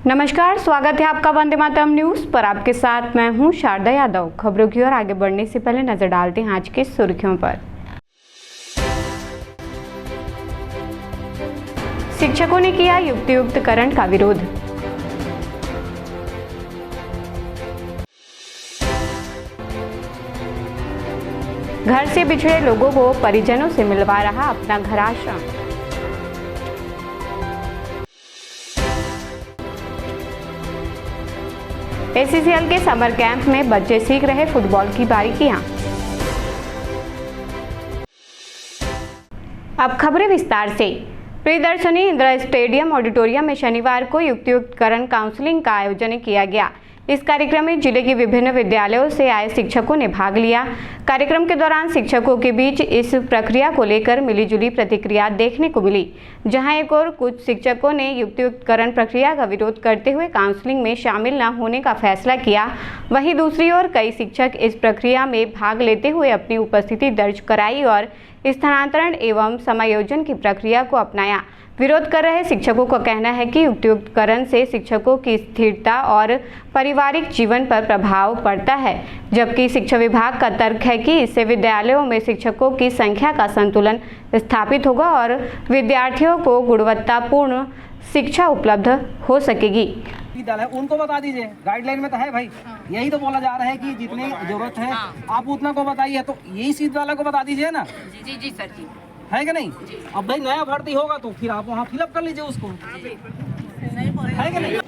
नमस्कार, स्वागत है आपका वंदे मातरम न्यूज पर। आपके साथ मैं हूं शारदा यादव। खबरों की ओर आगे बढ़ने से पहले नजर डालते हैं आज की सुर्खियों पर। शिक्षकों ने किया युक्तियुक्तकरण का विरोध। घर से बिछड़े लोगों को परिजनों से मिलवा रहा अपना घर आश्रम। ACCL के समर कैंप में बच्चे सीख रहे फुटबॉल की बारीकियां। अब खबरें विस्तार से। प्रियदर्शनी इंदिरा स्टेडियम ऑडिटोरियम में शनिवार को युक्तियुक्तकरण काउंसलिंग का आयोजन किया गया। इस कार्यक्रम में जिले के विभिन्न विद्यालयों से आए शिक्षकों ने भाग लिया। कार्यक्रम के दौरान शिक्षकों के बीच इस प्रक्रिया को लेकर मिलीजुली प्रतिक्रिया देखने को मिली। जहां एक और कुछ शिक्षकों ने युक्तियुक्तकरण प्रक्रिया का विरोध करते हुए काउंसलिंग में शामिल न होने का फैसला किया, वहीं दूसरी ओर कई शिक्षक इस प्रक्रिया में भाग लेते हुए अपनी उपस्थिति दर्ज कराई और स्थानांतरण एवं समायोजन की प्रक्रिया को अपनाया। विरोध कर रहे शिक्षकों का कहना है कि युक्तियुक्तकरण से शिक्षकों की स्थिरता और पारिवारिक जीवन पर प्रभाव पड़ता है, जबकि शिक्षा विभाग का तर्क है कि इससे विद्यालयों में शिक्षकों की संख्या का संतुलन स्थापित होगा और विद्यार्थियों को गुणवत्तापूर्ण शिक्षा उपलब्ध हो सकेगी। विद्यालय उनको बता दीजिए, गाइडलाइन में तो है भाई, यही तो बोला जा रहा है कि जितनी जरूरत है आप उतना को बताइए, तो यही सीट वाला को बता दीजिए ना। जी जी सर जी, है कि नहीं? अब भाई नया भर्ती होगा तो फिर आप वहाँ फिलअप कर लीजिए उसको, है कि नहीं?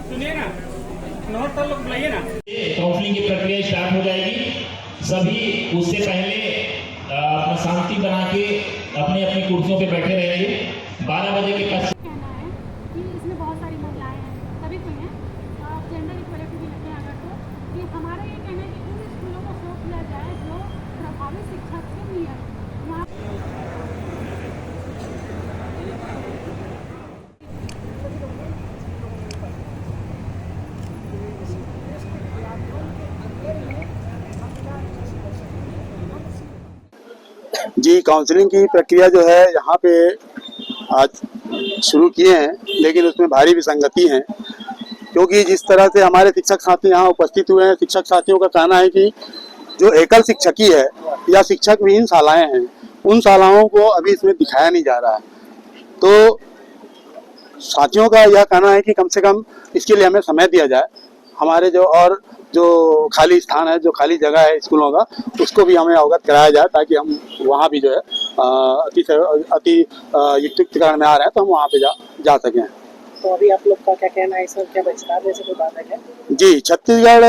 सुनिए ना, नोट तो लोग बुलाइए ना। काउंसलिंग की प्रक्रिया स्टार्ट हो जाएगी। सभी उससे पहले अपना शांति बना के अपनी अपनी कुर्सियों पे बैठे रहेंगे। 12 बजे के पश्चात कहना है कि इसमें बहुत सारी महिलाएं हैं, सभी कोई हैं, जेंडर इक्वलिटी भी लगे अगर तो कि हमारा ये कहना है कि उन स्कूलों को शो किया जाए जो प्रभावी शिक्षक से नहीं है। वहाँ जी, काउंसलिंग की प्रक्रिया जो है यहाँ पे आज शुरू किए हैं, लेकिन उसमें भारी विसंगति है, क्योंकि जिस तरह से हमारे शिक्षक साथी यहाँ उपस्थित हुए हैं, शिक्षक साथियों का कहना है कि जो एकल शिक्षकी है या शिक्षक विहीन शालाएं हैं, उन शालाओं को अभी इसमें दिखाया नहीं जा रहा है। तो साथियों का यह कहना है कि कम से कम इसके लिए हमें समय दिया जाए। हमारे जो खाली स्थान है, जो खाली जगह है स्कूलों का, उसको भी हमें अवगत कराया जाए, ताकि हम वहाँ भी जो है अति युक्तियुक्तकरण में आ रहे हैं तो हम वहाँ पे जा सकें। तो अभी आप लोग का क्या कहना है सर, क्या बहिष्कार जैसे कोई बात है क्या? जी, छत्तीसगढ़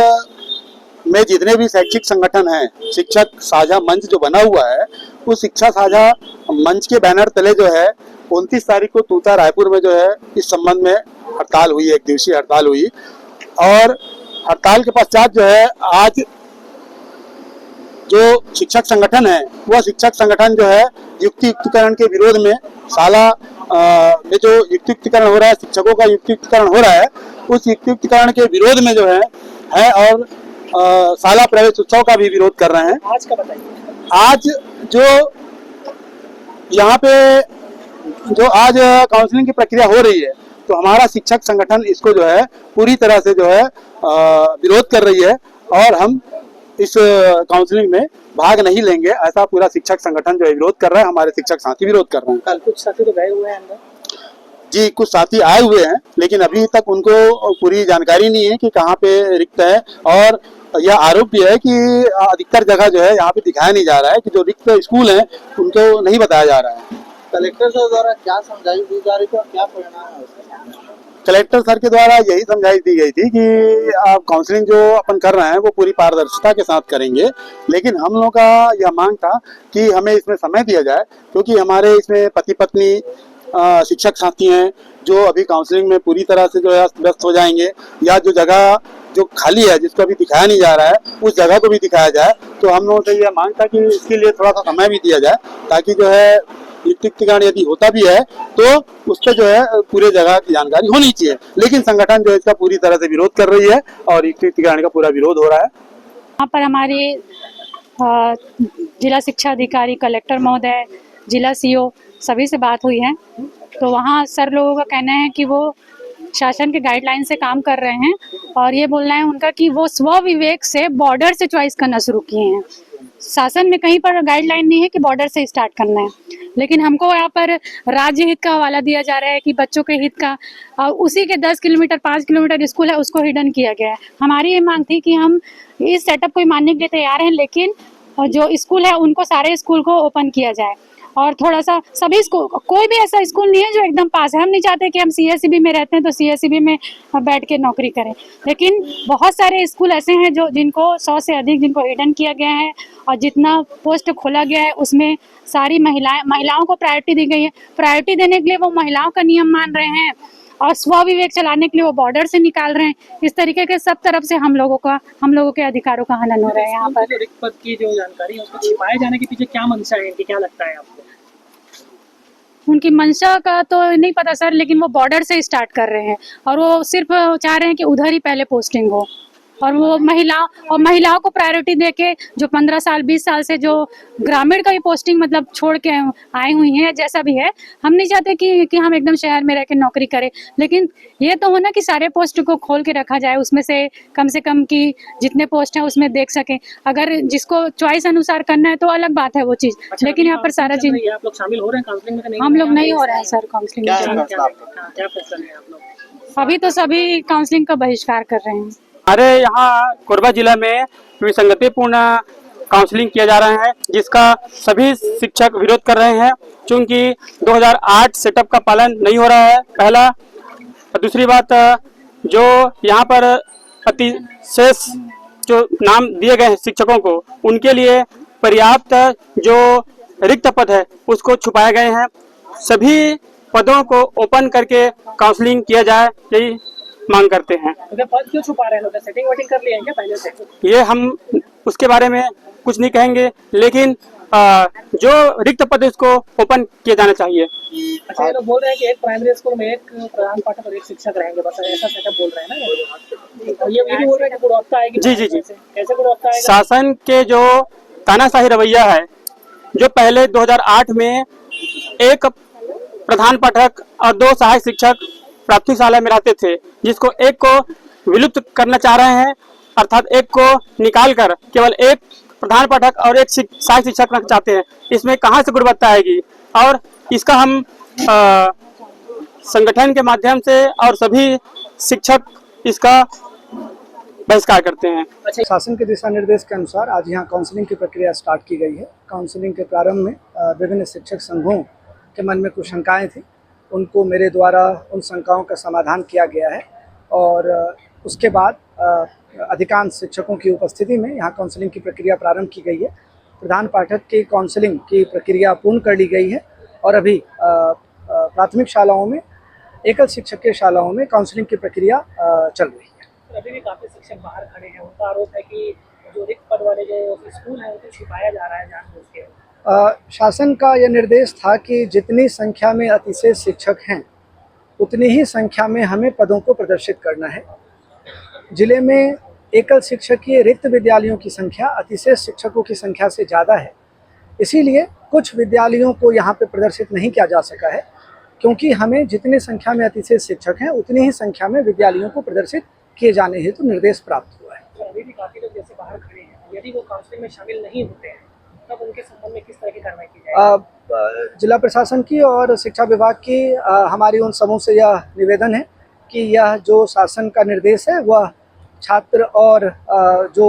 में जितने भी शैक्षिक संगठन हैं, शिक्षक साझा मंच जो बना हुआ है, उस शिक्षा साझा मंच के बैनर तले जो है 29 तारीख को तूता रायपुर में जो है इस संबंध में हड़ताल हुई, एक दिवसीय हड़ताल हुई। और हड़ताल के पश्चात जो है आज जो शिक्षक संगठन है, वह शिक्षक संगठन जो है युक्तियुक्तकरण के विरोध में शाला में जो युक्तियुक्तकरण हो रहा है, शिक्षकों का युक्तियुक्तकरण हो रहा है, उस युक्तियुक्तकरण के विरोध में जो है और शाला प्रवेश उत्सव का भी विरोध कर रहे हैं। आज का बताइए। आज जो यहाँ पे जो आज काउंसलिंग की प्रक्रिया हो रही है, तो हमारा शिक्षक संगठन इसको जो है पूरी तरह से जो है विरोध कर रही है और हम इस काउंसलिंग में भाग नहीं लेंगे, ऐसा पूरा शिक्षक संगठन जो है विरोध कर रहा है। हमारे शिक्षक साथी विरोध कर रहे हैं। कल कुछ साथी तो गए हुए हैं अंदर? जी, कुछ साथी आए हुए हैं, लेकिन अभी तक उनको पूरी जानकारी नहीं है कि कहाँ पे रिक्त है, और यह आरोप भी है कि अधिकतर जगह जो है यहाँ पे दिखाया नहीं जा रहा है कि जो रिक्त स्कूल है उनको नहीं बताया जा रहा है। कलेक्टर सर द्वारा क्या समझाई दी जा रही थी और क्या परिणाम है उसका? कलेक्टर सर के द्वारा यही समझाई दी गई थी कि आप काउंसलिंग जो अपन कर रहे हैं वो पूरी पारदर्शिता के साथ करेंगे, लेकिन हम लोगों का यह मांग था कि हमें इसमें समय दिया जाए, क्योंकि हमारे इसमें पति पत्नी शिक्षक साथी हैं जो अभी काउंसलिंग में पूरी तरह से जो है व्यस्त हो जाएंगे, या जो जगह जो खाली है, जिसको अभी दिखाया नहीं जा रहा है, उस जगह को भी दिखाया जाए। तो हम लोगों से यह मांग था कि इसके लिए थोड़ा सा समय भी दिया जाए, ताकि जो है रिक्तिकरण यदि होता भी है तो उस पर जो है पूरे जगह की जानकारी होनी चाहिए। लेकिन संगठन जो है इसका पूरी तरह से विरोध कर रही है और रिक्तिकरण का पूरा विरोध हो रहा है। यहाँ पर हमारे जिला शिक्षा अधिकारी, कलेक्टर महोदय, जिला सीओ सभी से बात हुई है। तो वहाँ सर लोगों का कहना है कि वो शासन के गाइडलाइन से काम कर रहे हैं और ये बोलना है उनका कि वो स्व विवेक से बॉर्डर से चॉइस करना शुरू किए हैं। शासन में कहीं पर गाइडलाइन नहीं है कि बॉर्डर से स्टार्ट करना है, लेकिन हमको यहाँ पर राज्य हित का हवाला दिया जा रहा है कि बच्चों के हित का, और उसी के 10 किलोमीटर 5 किलोमीटर स्कूल है उसको हिडन किया गया है। हमारी ये मांग थी कि हम इस सेटअप को मानने के लिए तैयार हैं, लेकिन जो स्कूल है उनको सारे स्कूल को ओपन किया जाए और थोड़ा सा सभी स्कूल, कोई भी ऐसा स्कूल नहीं है जो एकदम पास है। हम नहीं चाहते कि हम CSEB में रहते हैं तो CSEB में बैठ के नौकरी करें, लेकिन बहुत सारे स्कूल ऐसे हैं जो जिनको 100 से अधिक जिनको हिडन किया गया है और जितना पोस्ट खोला गया है उसमें सारी महिलाओं को प्रायोरिटी दी गई है। प्रायोरिटी देने के लिए वो महिलाओं का नियम मान रहे हैं और स्व विवेक चलाने के लिए वो बॉर्डर से निकाल रहे हैं। इस तरीके के सब तरफ से हम लोगों के अधिकारों का हनन हो रहा है। यहाँ पर रिक्त पद की जो जानकारी है उसको छिपाए जाने के पीछे क्या मंशा है इनकी, क्या लगता है आपको? उनकी मंशा का तो नहीं पता सर, लेकिन वो बॉर्डर से स्टार्ट कर रहे हैं और वो सिर्फ चाह रहे हैं कि उधर ही पहले पोस्टिंग हो और वो महिलाओं को प्रायोरिटी देके जो 15 साल 20 साल से जो ग्रामीण का भी पोस्टिंग मतलब छोड़ के आई हुई हैं, जैसा भी है। हम नहीं चाहते कि हम एकदम शहर में रह के नौकरी करें, लेकिन ये तो होना कि सारे पोस्ट को खोल के रखा जाए, उसमें से कम की जितने पोस्ट हैं उसमें देख सकें। अगर जिसको चॉइस अनुसार करना है तो अलग बात है वो चीज़। अच्छा, लेकिन यहाँ पर सारा चीज आप लोग शामिल हो रहे हैं काउंसलिंग में? हम लोग नहीं हो रहे हैं सर काउंसलिंग में। क्या फैसला है आप लोग? अभी तो सभी काउंसलिंग का बहिष्कार कर रहे हैं। हमारे यहाँ कोरबा जिला में विसंगतिपूर्ण काउंसलिंग किया जा रहा है, जिसका सभी शिक्षक विरोध कर रहे हैं, क्योंकि 2008 सेटअप का पालन नहीं हो रहा है, पहला। दूसरी बात, जो यहाँ पर अतिशेष जो नाम दिए गए हैं शिक्षकों को, उनके लिए पर्याप्त जो रिक्त पद है उसको छुपाए गए हैं। सभी पदों को ओपन करके काउंसलिंग किया जाए, यही मांग करते हैं। तो पद क्यों छुपा रहे हैं लोग? सेटिंग वेटिंग कर लिए हैं क्या पहले से? ये हम उसके बारे में कुछ नहीं कहेंगे, लेकिन जो रिक्त पद है उसको ओपन किया जाना चाहिए। अच्छा, ये लोग बोल रहे हैं कि एक प्राइमरी स्कूल में एक प्रधान पाठक और एक शिक्षक रहेंगे, बस ऐसा सेटअप बोल रहे हैं ना। ये भी बोल रहे हैं कि गुणवत्ता आएगी। जी। कैसे गुणवत्ता आएगा? शासन के जो तानाशाही रवैया है, जो पहले 2008 में एक प्रधान पाठक और 2 सहायक शिक्षक प्राथमिक शाला में रहते थे, जिसको एक को विलुप्त करना चाह रहे हैं, अर्थात एक को निकाल कर केवल एक प्रधान पाठक और एक सहायक शिक्षक रखना चाहते हैं। इसमें कहाँ से गुणवत्ता आएगी? और इसका हम संगठन के माध्यम से और सभी शिक्षक इसका बहिष्कार करते हैं। अच्छा, शासन के दिशा निर्देश के अनुसार आज यहाँ काउंसलिंग की प्रक्रिया स्टार्ट की गई है। काउंसलिंग के प्रारंभ में विभिन्न शिक्षक संघों के मन में कुछ शंकाएं थी, उनको मेरे द्वारा उन शंकाओं का समाधान किया गया है और उसके बाद अधिकांश शिक्षकों की उपस्थिति में यहाँ काउंसलिंग की प्रक्रिया प्रारंभ की गई है। प्रधान पाठक की काउंसलिंग की प्रक्रिया पूर्ण कर ली गई है और अभी प्राथमिक शालाओं में, एकल शिक्षक के शालाओं में काउंसलिंग की प्रक्रिया चल रही है। अभी भी काफी शिक्षक बाहर खड़े हैं, उनका आरोप है कि जो रिक्त पद वाले जो स्कूल है उनको छिपाया जा रहा है जानबूझ के। शासन का यह निर्देश था कि जितनी संख्या में अतिशेष शिक्षक हैं उतनी ही संख्या में हमें पदों को प्रदर्शित करना है। जिले में एकल शिक्षकीय रिक्त विद्यालयों की संख्या अतिशेष शिक्षकों की संख्या से ज़्यादा है, इसीलिए कुछ विद्यालयों को यहाँ पे प्रदर्शित नहीं किया जा सका है, क्योंकि हमें जितनी संख्या में अतिशेष शिक्षक हैं उतनी ही संख्या में विद्यालयों को प्रदर्शित किए जाने हेतु निर्देश प्राप्त हुआ है। अभी भी काफी लोग जैसे बाहर खड़े हैं, यदि वो काउंसलिंग में शामिल नहीं होते हैं तब उनके संबंध में किस तरह की कार्रवाई की जाएगी? जिला प्रशासन की और शिक्षा विभाग की हमारी उन समूह से यह निवेदन है कि यह जो शासन का निर्देश है वह छात्र और जो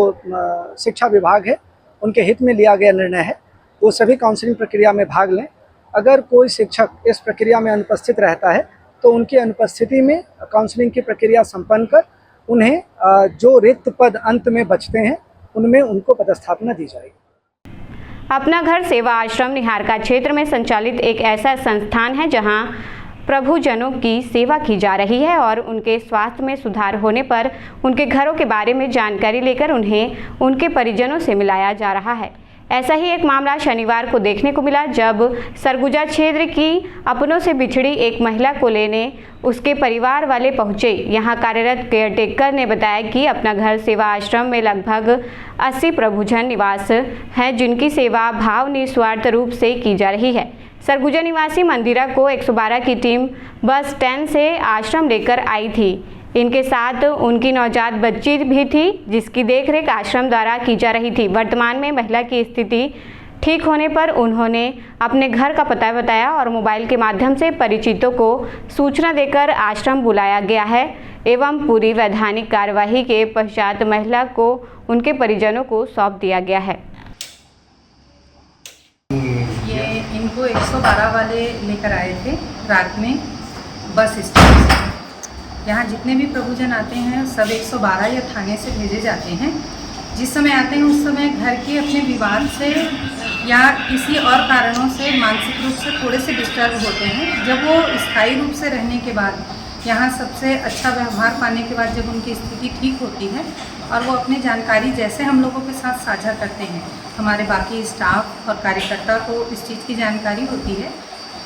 शिक्षा विभाग है उनके हित में लिया गया निर्णय है। वो सभी काउंसलिंग प्रक्रिया में भाग लें। अगर कोई शिक्षक इस प्रक्रिया में अनुपस्थित रहता है तो उनकी अनुपस्थिति में काउंसलिंग की प्रक्रिया संपन्न कर उन्हें जो रिक्त पद अंत में बचते हैं उनमें उनको पदस्थापना दी जाएगी। अपना घर सेवा आश्रम निहारका क्षेत्र में संचालित एक ऐसा संस्थान है जहां प्रभुजनों की सेवा की जा रही है और उनके स्वास्थ्य में सुधार होने पर उनके घरों के बारे में जानकारी लेकर उन्हें उनके परिजनों से मिलाया जा रहा है। ऐसा ही एक मामला शनिवार को देखने को मिला जब सरगुजा क्षेत्र की अपनों से बिछड़ी एक महिला को लेने उसके परिवार वाले पहुंचे। यहां कार्यरत केयरटेकर ने बताया कि अपना घर सेवा आश्रम में लगभग 80 प्रभुजन निवास हैं जिनकी सेवा भाव निस्वार्थ रूप से की जा रही है। सरगुजा निवासी मंदिरा को 112 की टीम बस स्टैंड से आश्रम लेकर आई थी। इनके साथ उनकी नवजात बच्ची भी थी जिसकी देखरेख आश्रम द्वारा की जा रही थी। वर्तमान में महिला की स्थिति ठीक होने पर उन्होंने अपने घर का पता बताया और मोबाइल के माध्यम से परिचितों को सूचना देकर आश्रम बुलाया गया है एवं पूरी वैधानिक कार्यवाही के पश्चात महिला को उनके परिजनों को सौंप दिया गया है। ये इनको 112 वाले लेकर आए थे रात में बस स्टैंड से। यहाँ जितने भी प्रभुजन आते हैं सब 112 या थाने से भेजे जाते हैं। जिस समय आते हैं उस समय घर के अपने विवाद से या किसी और कारणों से मानसिक रूप से थोड़े से डिस्टर्ब होते हैं। जब वो स्थायी रूप से रहने के बाद यहाँ सबसे अच्छा व्यवहार पाने के बाद जब उनकी स्थिति ठीक होती है और वो अपनी जानकारी जैसे हम लोगों के साथ साझा करते हैं, हमारे बाकी स्टाफ और कार्यकर्ता को इस चीज़ की जानकारी होती है,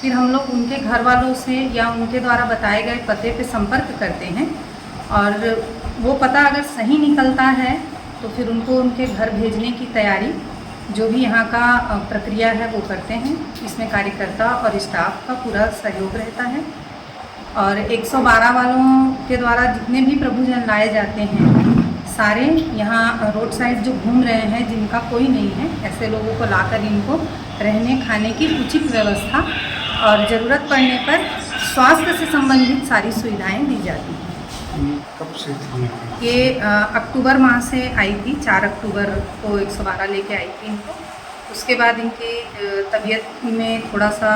फिर हम लोग उनके घर वालों से या उनके द्वारा बताए गए पते पे संपर्क करते हैं और वो पता अगर सही निकलता है तो फिर उनको उनके घर भेजने की तैयारी जो भी यहाँ का प्रक्रिया है वो करते हैं। इसमें कार्यकर्ता और स्टाफ का पूरा सहयोग रहता है और 112 वालों के द्वारा जितने भी प्रभुजन लाए जाते हैं सारे यहाँ रोड साइड जो घूम रहे हैं जिनका कोई नहीं है, ऐसे लोगों को लाकर इनको रहने खाने की उचित व्यवस्था और ज़रूरत पड़ने पर स्वास्थ्य से संबंधित सारी सुविधाएं दी जाती हैं। कब से थी ये अक्टूबर माह से आई थी, 4 अक्टूबर को 112 लेके आई थी इनको। उसके बाद इनकी तबीयत में थोड़ा सा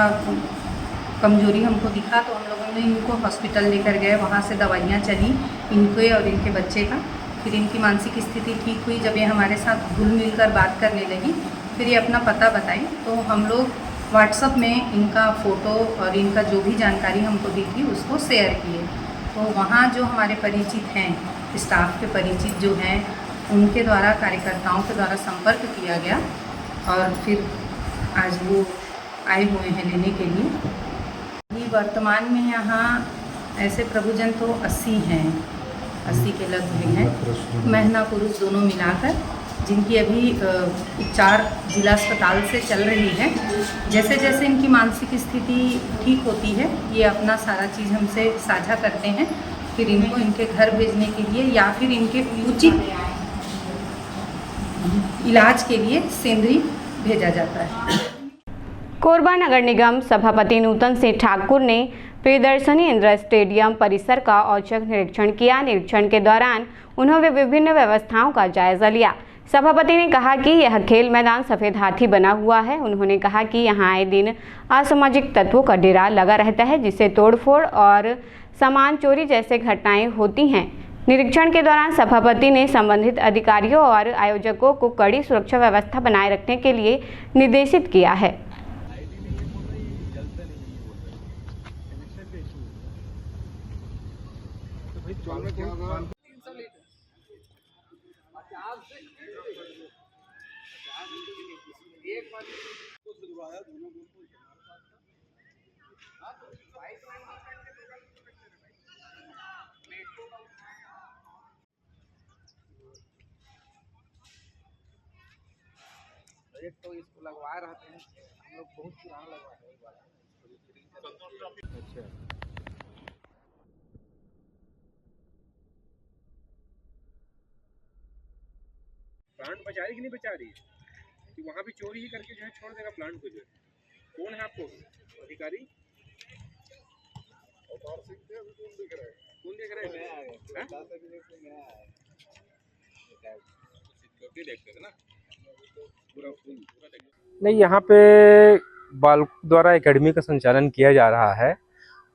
कमजोरी हमको दिखा तो हम लोगों ने इनको हॉस्पिटल लेकर गए। वहाँ से दवाइयाँ चली इनके और इनके बच्चे का। फिर इनकी मानसिक स्थिति ठीक हुई। जब ये हमारे साथ घुल मिल कर बात करने लगी फिर ये अपना पता बताई तो हम लोग व्हाट्सएप में इनका फ़ोटो और इनका जो भी जानकारी हमको दी थी उसको शेयर किए। तो वहाँ जो हमारे परिचित हैं, स्टाफ के परिचित जो हैं, उनके द्वारा कार्यकर्ताओं के द्वारा संपर्क किया गया और फिर आज वो आए हुए हैं लेने के लिए। अभी वर्तमान में यहाँ ऐसे प्रभुजन तो 80 हैं, 80 के लगभग हैं, महिला पुरुष दोनों मिलाकर, जिनकी अभी उपचार जिला अस्पताल से चल रही है। जैसे जैसे इनकी मानसिक स्थिति ठीक होती है ये अपना सारा चीज़ हमसे साझा करते हैं, फिर इनको इनके घर भेजने के लिए या फिर इनके उचित इलाज के लिए सेंद्री भेजा जाता है। कोरबा नगर निगम सभापति नूतन सिंह ठाकुर ने प्रियदर्शनी इंदिरा स्टेडियम परिसर का औचक निरीक्षण किया। निरीक्षण के दौरान उन्होंने विभिन्न व्यवस्थाओं का जायजा लिया। सभापति ने कहा कि यह खेल मैदान सफ़ेद हाथी बना हुआ है। उन्होंने कहा कि यहाँ आए दिन असामाजिक तत्वों का डेरा लगा रहता है जिससे तोड़फोड़ और सामान चोरी जैसे घटनाएं होती हैं। निरीक्षण के दौरान सभापति ने संबंधित अधिकारियों और आयोजकों को कड़ी सुरक्षा व्यवस्था बनाए रखने के लिए निर्देशित किया है। एक तो इसको लगवाए रहते हैं हम लोग, बहुत पुराना लगवाए हैं। अच्छा, प्लांट बचा रही कि नहीं बचा रही है कि वहाँ भी चोरी ही करके जो है छोड़ देगा प्लांट को। जो है कौन है आपको अधिकारी? कौन देख रहे हैं? देखते थे ना नहीं, यहाँ पे बाल द्वारा एकेडमी का संचालन किया जा रहा है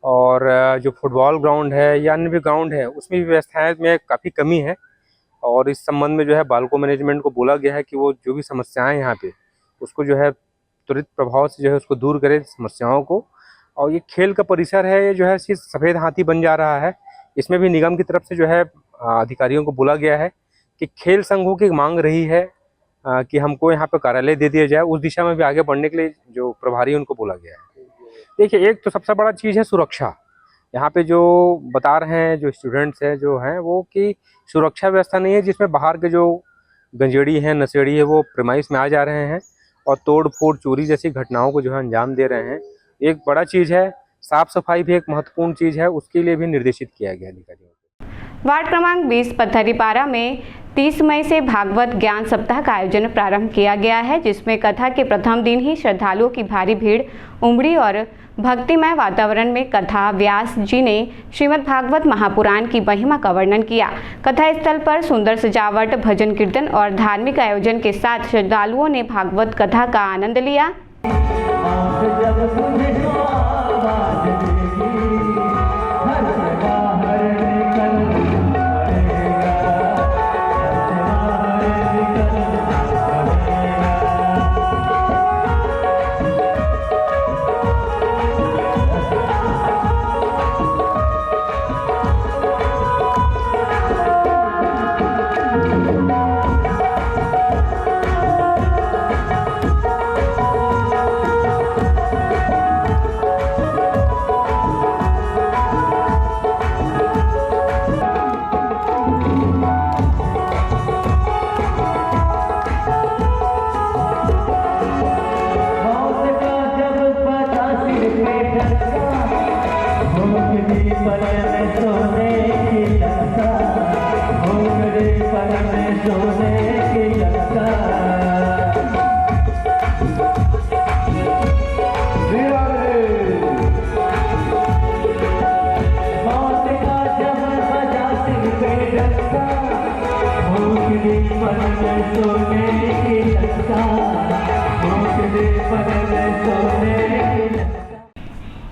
और जो फुटबॉल ग्राउंड है या अन्य भी ग्राउंड है उसमें भी व्यवस्थाएं में काफ़ी कमी है और इस संबंध में जो है बालको मैनेजमेंट को बोला गया है कि वो जो भी समस्याएं यहाँ पे उसको जो है त्वरित प्रभाव से जो है उसको दूर करे समस्याओं को और ये खेल का परिसर है, ये जो है सिर्फ सफ़ेद हाथी बन जा रहा है। इसमें भी निगम की तरफ से जो है अधिकारियों को बोला गया है कि खेल संघों की मांग रही है कि हमको यहाँ पे कार्यालय दे दिया जाए। उस दिशा में भी आगे बढ़ने के लिए जो प्रभारी है उनको बोला गया है। देखिए, एक तो सबसे बड़ा चीज़ है सुरक्षा। यहाँ पे जो बता रहे हैं जो स्टूडेंट्स हैं जो हैं वो कि सुरक्षा व्यवस्था नहीं है, जिसमें बाहर के जो गंजेड़ी हैं, नशेड़ी है, वो प्रेमाइस में आ जा रहे हैं और तोड़ फोड़, चोरी जैसी घटनाओं को जो है अंजाम दे रहे हैं। एक बड़ा चीज़ है, साफ सफाई भी एक महत्वपूर्ण चीज़ है, उसके लिए भी निर्देशित किया गया अधिकारियों को। वार्ड क्रमांक 20 पत्थरीपारा में 30 मई से भागवत ज्ञान सप्ताह का आयोजन प्रारंभ किया गया है, जिसमें कथा के प्रथम दिन ही श्रद्धालुओं की भारी भीड़ उमड़ी और भक्तिमय वातावरण में कथा व्यास जी ने श्रीमद् भागवत महापुराण की महिमा का वर्णन किया। कथा स्थल पर सुंदर सजावट, भजन कीर्तन और धार्मिक आयोजन के साथ श्रद्धालुओं ने भागवत कथा का आनंद लिया।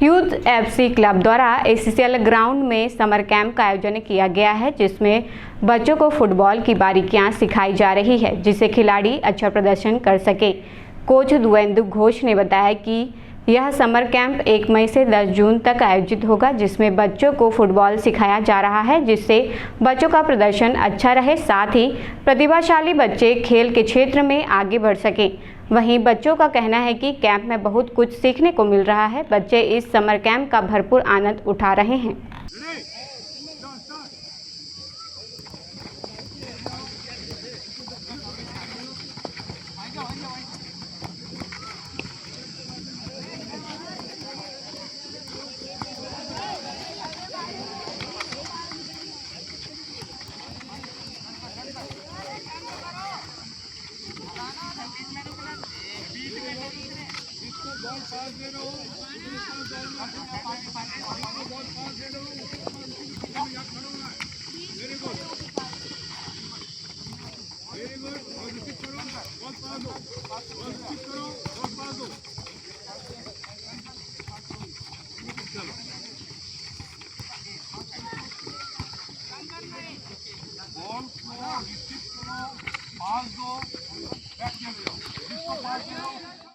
यूथ एफसी क्लब द्वारा एसीसीएल ग्राउंड में समर कैंप का आयोजन किया गया है, जिसमें बच्चों को फुटबॉल की बारीकियां सिखाई जा रही है, जिससे खिलाड़ी अच्छा प्रदर्शन कर सके। कोच दुवेंदु घोष ने बताया कि यह समर कैंप 1 मई से 10 जून तक आयोजित होगा, जिसमें बच्चों को फुटबॉल सिखाया जा रहा है, जिससे बच्चों का प्रदर्शन अच्छा रहे, साथ ही प्रतिभाशाली बच्चे खेल के क्षेत्र में आगे बढ़ सकें। वहीं बच्चों का कहना है कि कैंप में बहुत कुछ सीखने को मिल रहा है। बच्चे इस समर कैंप का भरपूर आनंद उठा रहे हैं।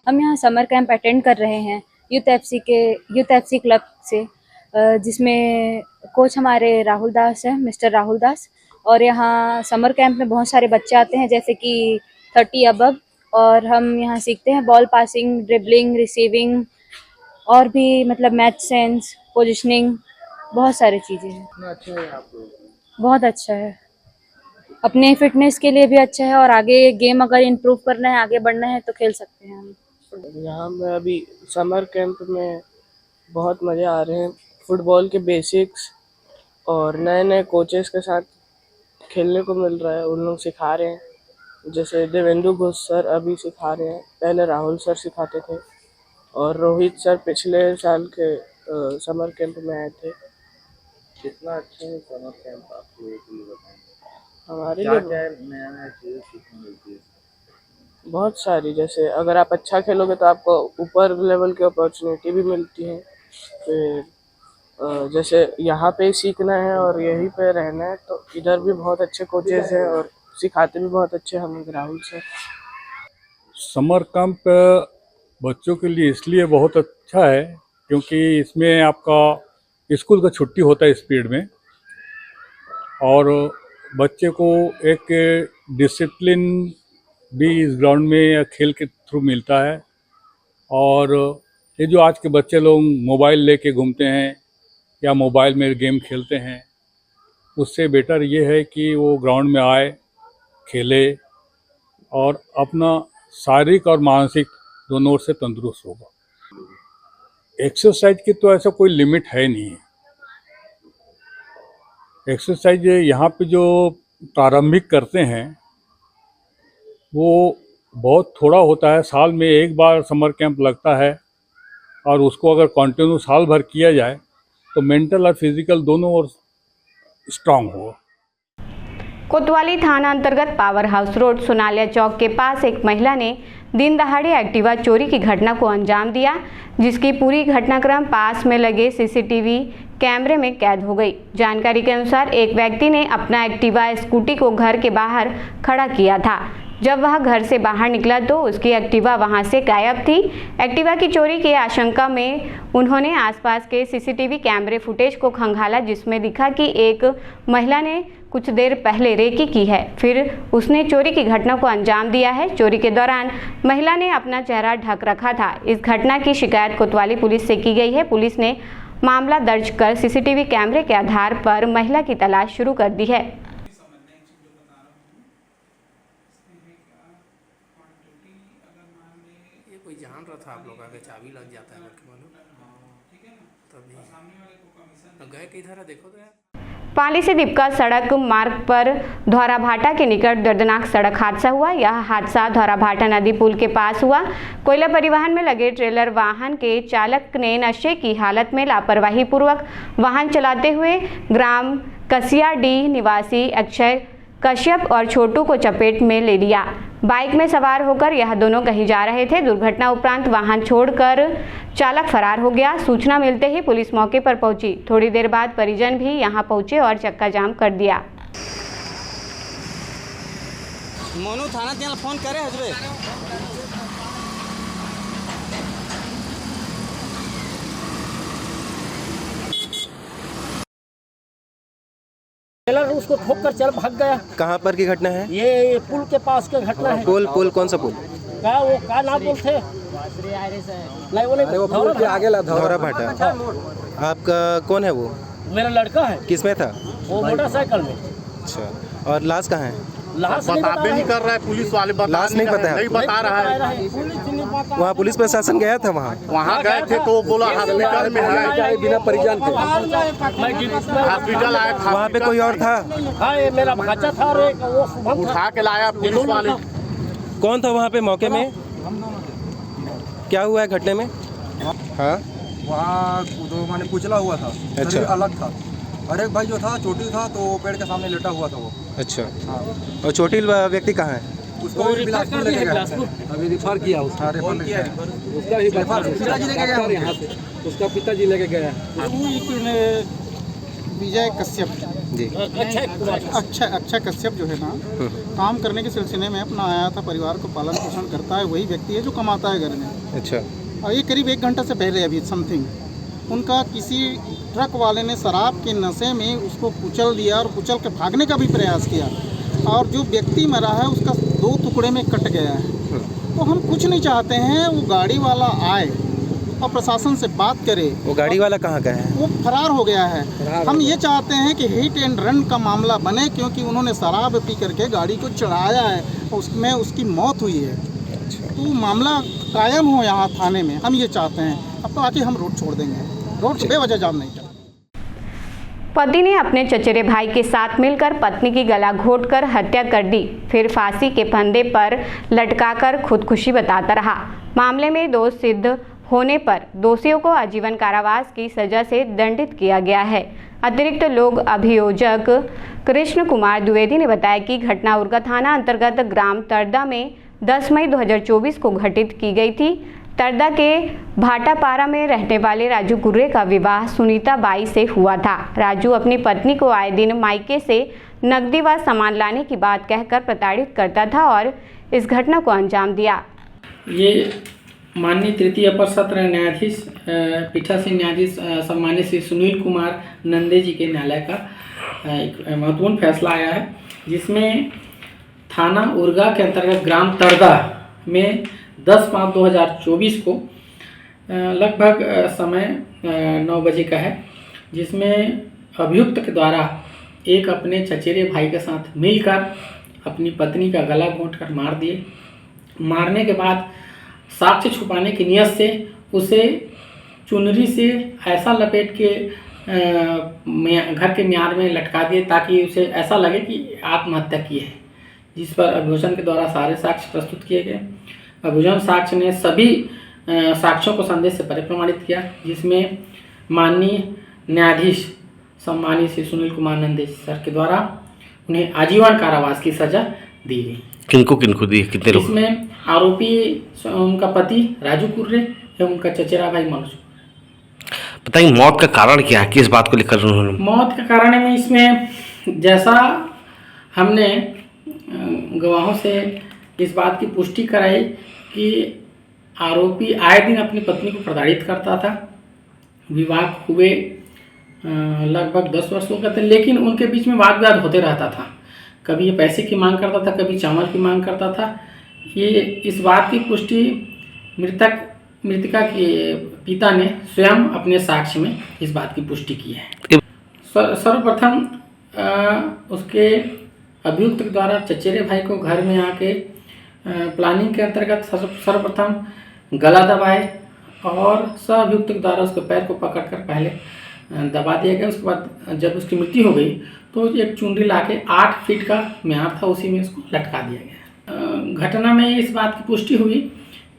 हम यहाँ समर कैंप अटेंड कर रहे हैं यूथ एफसी क्लब से, जिसमें कोच हमारे राहुल दास है, मिस्टर राहुल दास। और यहाँ समर कैंप में बहुत सारे बच्चे आते हैं, जैसे कि 30 अबव, और हम यहाँ सीखते हैं बॉल पासिंग, ड्रिबलिंग, रिसीविंग और भी मतलब मैच सेंस, पोजिशनिंग, बहुत सारी चीज़ें हैं। अच्छा है आप लोग? बहुत अच्छा है, अपने फिटनेस के लिए भी अच्छा है और आगे गेम अगर इम्प्रूव करना है, आगे बढ़ना है तो खेल सकते हैं हम। यहाँ में अभी समर कैंप में बहुत मज़े आ रहे हैं। फुटबॉल के बेसिक्स और नए नए कोचेस के साथ खेलने को मिल रहा है, उन लोग सिखा रहे हैं। जैसे देवेंदु घोष सर अभी सिखा रहे हैं, पहले राहुल सर सिखाते थे और रोहित सर पिछले साल के समर कैंप में आए थे। कितना अच्छा है समर कैंप, आपको ये बताएंगे हमारे क्या लिए क्या नया नया चीज़ें सीखने मिलती है? बहुत सारी, जैसे अगर आप अच्छा खेलोगे तो आपको ऊपर लेवल की अपॉर्चुनिटी भी मिलती है। फिर जैसे यहाँ पे ही सीखना है और यहीं पे रहना है तो इधर भी बहुत अच्छे कोचेस हैं और सिखाते भी बहुत अच्छे हमें राहुल सर। समर कैंप बच्चों के लिए इसलिए बहुत अच्छा है क्योंकि इसमें आपका स्कूल का छुट्टी होता है इस पीरियड में, और बच्चे को एक डिसिप्लिन भी इस ग्राउंड में या खेल के थ्रू मिलता है। और ये जो आज के बच्चे लोग मोबाइल लेके घूमते हैं या मोबाइल में गेम खेलते हैं, उससे बेटर ये है कि वो ग्राउंड में आए, खेले और अपना शारीरिक और मानसिक दोनों ओर से तंदुरुस्त होगा। एक्सरसाइज की तो ऐसा कोई लिमिट है नहीं है। एक्सरसाइज यहाँ पे जो प्रारंभिक करते हैं वो बहुत थोड़ा होता है, साल में एक बार समर कैंप लगता है, और उसको अगर कंटिन्यू साल भर किया जाए तो मेंटल और फिजिकल दोनों ओर स्ट्रांग होगा। कोतवाली थाना अंतर्गत पावर हाउस रोड सोनालिया चौक के पास एक महिला ने दिन दहाड़े एक्टिवा चोरी की घटना को अंजाम दिया, जिसकी पूरी घटनाक्रम पास में लगे सीसीटीवी कैमरे में कैद हो गई। जानकारी के अनुसार एक व्यक्ति ने अपना एक्टिवा स्कूटी को घर के बाहर खड़ा किया था। जब वह घर से बाहर निकला तो उसकी एक्टिवा वहां से गायब थी। एक्टिवा की चोरी की आशंका में उन्होंने आसपास के सीसीटीवी कैमरे फुटेज को खंगाला, जिसमें दिखा कि एक महिला ने कुछ देर पहले रेकी की है, फिर उसने चोरी की घटना को अंजाम दिया है। चोरी के दौरान महिला ने अपना चेहरा ढक रखा था। इस घटना की शिकायत कोतवाली पुलिस से की गई है। पुलिस ने मामला दर्ज कर सीसीटीवी कैमरे के आधार पर महिला की तलाश शुरू कर दी है। कोई जान रहा था आप लोग आगे चाबी लग जाता है मालूम, तभी गए किधर है देखो तो यार। पाली से दीपका सड़क मार्ग पर धौराभाटा के निकट दर्दनाक सड़क हादसा हुआ। यह हादसा धौराभाटा नदी पुल के पास हुआ। कोयला परिवहन में लगे ट्रेलर वाहन के चालक ने नशे की हालत में लापरवाही पूर्वक वाहन चलाते हुए ग्राम कसियाडीह निवासी अक्षय कश्यप और छोटू को चपेट में ले लिया। बाइक में सवार होकर यह दोनों कहीं जा रहे थे। दुर्घटना उपरांत वाहन छोड़कर चालक फरार हो गया। सूचना मिलते ही पुलिस मौके पर पहुंची। थोड़ी देर बाद परिजन भी यहां पहुंचे और चक्का जाम कर दिया। मोनू थाना त्याला फोन करे हजबे। उसको ठोक कर चल भाग गया। कहाँ पर की घटना है? ये पुल के पास की घटना है। पुल कौन सा पुल? का नाम बोलते? नहीं वो पुल के आगे धौराभाटा। आपका कौन है वो? मेरा लड़का है। किसमें था? वो मोटरसाइकिल में। अच्छा, और लाश कहाँ है? लाश नहीं कर रहा है पुलिस वाले, लाश नहीं पता है, नहीं बता रहा है। वहाँ पुलिस प्रशासन गया था? वहाँ गए थे तो बोला हॉस्पिटल में है, बिना परिजन के हॉस्पिटल आया। वहाँ पे कोई और था? हाँ, ये मेरा भाचा था और वो उठा के लाया पुलिस वाले। कौन था वहाँ पे मौके में? क्या हुआ है घटने में? हाँ, वहाँ तो मैंने कुचला हुआ था। अच्छा, अलग था। और एक भाई जो था चोटी था तो पेड़ के सामने लेटा हुआ था वो। अच्छा, और चोटी व्यक्ति कहाँ है? उसको बिलासपुर लेके गया, अभी रिफर किया। उसका पिताजी लेके गया यहाँ से, उसका पिताजी लेके गया। विजय कश्यप जी, अक्षय कश्यप जो है ना, काम करने के सिलसिले में अपना आया था, परिवार को पालन पोषण करता है, वही व्यक्ति है जो कमाता है घर में। अच्छा, और ये करीब 1 घंटा से पहले अभी समथिंग उनका किसी ट्रक वाले ने शराब के नशे में उसको कुचल दिया और कुचल के भागने का भी प्रयास किया, और जो व्यक्ति मरा है उसका 2 टुकड़े में कट गया है। तो हम कुछ नहीं चाहते हैं, वो गाड़ी वाला आए और प्रशासन से बात करे। वो गाड़ी वाला कहाँ का है? वो फरार हो गया है। हम ये चाहते हैं कि हिट एंड रन का मामला बने, क्योंकि उन्होंने शराब पी करके गाड़ी को चढ़ाया है, उसमें उसकी मौत हुई है। तो मामला कायम हो यहाँ थाने में, हम ये चाहते हैं। अब तो आके हम रोड छोड़ देंगे, रोड बेवजह जाम नहीं कर। पति ने अपने चचेरे भाई के साथ मिलकर पत्नी की गला घोंटकर हत्या कर दी, फिर फांसी के फंदे पर लटकाकर खुदकुशी बताता रहा। मामले में दोष सिद्ध होने पर दोषियों को आजीवन कारावास की सजा से दंडित किया गया है। अतिरिक्त लोक अभियोजक कृष्ण कुमार द्विवेदी ने बताया कि घटना उरगा थाना अंतर्गत ग्राम तरदा में 10 मई 2024 को घटित की गई थी। तरदा के भाटापारा में रहने वाले राजू गुर्रे का विवाह सुनीता बाई से हुआ था। राजू अपनी पत्नी को आए दिन मायके से नकदी व सामान लाने की बात कहकर प्रताड़ित करता था और इस घटना को अंजाम दिया। ये माननीय तृतीय अपर सत्र न्यायाधीश पीठासीन न्यायाधीश सम्मानित श्री सुनील कुमार नंदे जी के न्यायालय का एक महत्वपूर्ण फैसला आया है, जिसमें थाना उर्गा के अंतर्गत ग्राम तरदा में 10/5/2024 को लगभग समय 9 बजे का है, जिसमें अभियुक्त के द्वारा एक अपने चचेरे भाई के साथ मिलकर अपनी पत्नी का गला घोंटकर मार दिए। मारने के बाद साक्ष्य छुपाने की नियत से उसे चुनरी से ऐसा लपेट के घर के म्यार में लटका दिए ताकि उसे ऐसा लगे कि आत्महत्या की है, जिस पर अभियोजन के द्वारा सारे साक्ष्य प्रस्तुत किए गए। अभियोजन साक्ष्य ने सभी साक्ष्यों को संदेह से परे प्रमाणित किया, जिसमें माननीय न्यायाधीश सम्मानित श्री सुनील कुमार नंदे सर के द्वारा उन्हें आजीवन कारावास की सजा दी गई। किनको किनको दी, कितने लोग? इसमें आरोपी उनका पति राजू कुर्रे एवं उनका चचेरा भाई मनोज। बताइए मौत का कारण क्या है, किस बात को लेकर उन्होंने? मौत का कारण में इसमें जैसा हमने गवाहों से इस बात की पुष्टि कराई कि आरोपी आए दिन अपनी पत्नी को प्रताड़ित करता था। विवाह हुए लगभग 10 वर्ष हो गए थे, लेकिन उनके बीच में वाद विवाद होते रहता था। कभी ये पैसे की मांग करता था, कभी चावल की मांग करता था। ये इस बात की पुष्टि मृतका के पिता ने स्वयं अपने साक्ष्य में इस बात की पुष्टि की है। सर्वप्रथम उसके अभियुक्त के द्वारा चचेरे भाई को घर में आके प्लानिंग के अंतर्गत सर्वप्रथम गला दबाए और सह अभियुक्त के द्वारा उसके पैर को पकड़कर पहले दबा दिया गया। उसके बाद जब उसकी मृत्यु हो गई तो एक चुनरी लाके 8 फीट का म्यार था, उसी में उसको लटका दिया गया। घटना में इस बात की पुष्टि हुई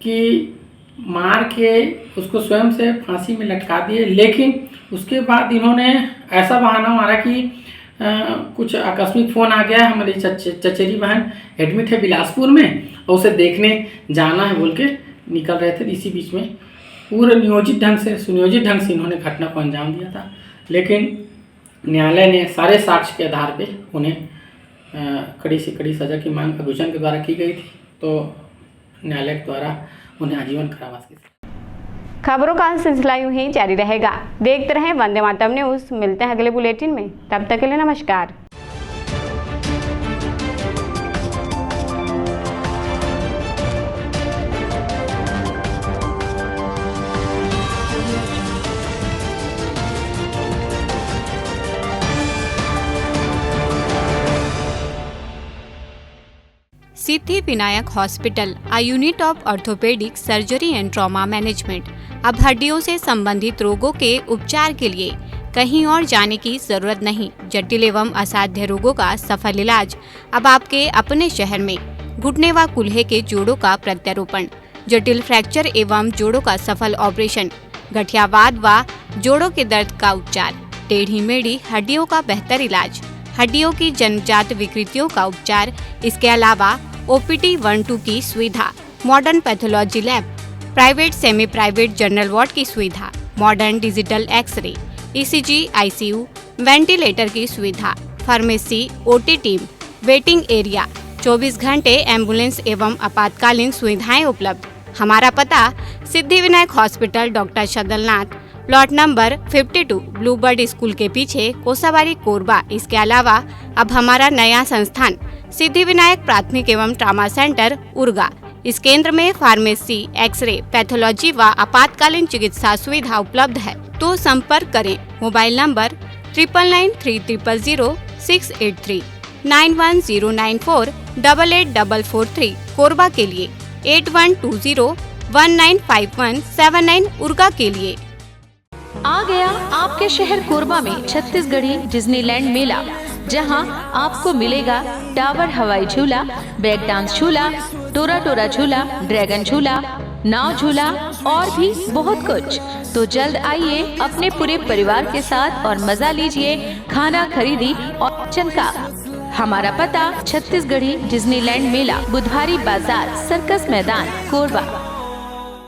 कि मार के उसको स्वयं से फांसी में लटका दिए, लेकिन उसके बाद इन्होंने ऐसा बहाना मारा कि कुछ आकस्मिक फ़ोन आ गया, हमारी चचेरी बहन एडमिट है बिलासपुर में और उसे देखने जाना है बोल के निकल रहे थे। इसी बीच में पूरे सुनियोजित ढंग से इन्होंने घटना को अंजाम दिया था, लेकिन न्यायालय ने सारे साक्ष्य के आधार पे उन्हें कड़ी से कड़ी सज़ा की मांग अभियोजन के द्वारा की गई थी, तो न्यायालय के द्वारा उन्हें आजीवन कारावास की। खबरों का सिलसिला यूं ही जारी रहेगा। देखते रहें वंदे मातरम न्यूज़। मिलते हैं अगले बुलेटिन में, तब तक के लिए नमस्कार। Siddhi Vinayak hospital, a unit of orthopaedic surgery and trauma management. अब हड्डियों से संबंधित रोगों के उपचार के लिए कहीं और जाने की जरूरत नहीं। जटिल एवं असाध्य रोगों का सफल इलाज अब आपके अपने शहर में। घुटने व कूल्हे के जोड़ों का प्रत्यारोपण, जटिल फ्रैक्चर एवं जोड़ों का सफल ऑपरेशन, गठियावाद व जोड़ों के दर्द का उपचार, टेढ़ी मेढ़ी हड्डियों का बेहतर इलाज, हड्डियों की जन्मजात विकृतियों का उपचार। इसके अलावा OPT 1-2 की सुविधा, modern pathology lab, private semi private general ward की सुविधा, modern digital x-ray, ECG, ICU, ventilator की सुविधा, pharmacy, OT team, waiting area, 24 घंटे एम्बुलेंस एवं आपातकालीन सुविधाएं उपलब्ध। हमारा पता Siddhi Vinayak hospital, doctor Shadalnath, plot number 52, bluebird school के पीछे, कोसाबारी, कोरबा। इसके अलावा अब हमारा नया संस्थान सिद्धि विनायक प्राथमिक एवं ट्रामा सेंटर, उर्गा। इस केंद्र में फार्मेसी, एक्सरे, पैथोलॉजी व आपातकालीन चिकित्सा सुविधा उपलब्ध है, तो संपर्क करें। मोबाइल नंबर 9993000683, 9109488443, कोरबा के लिए 8120195179, उर्गा के लिए। आ गया आपके शहर कोरबा में छत्तीसगढ़ी डिज्नीलैंड मेला, जहां आपको मिलेगा टावर हवाई झूला, ब्रेक डांस झूला, टोरा टोरा झूला, ड्रैगन झूला, नाव झूला और भी बहुत कुछ। तो जल्द आइए अपने पूरे परिवार के साथ और मजा लीजिए खाना खरीदी और चंका। हमारा पता छत्तीसगढ़ी डिज्नीलैंड मेला, बुधवारी बाजार, सर्कस मैदान, कोरबा।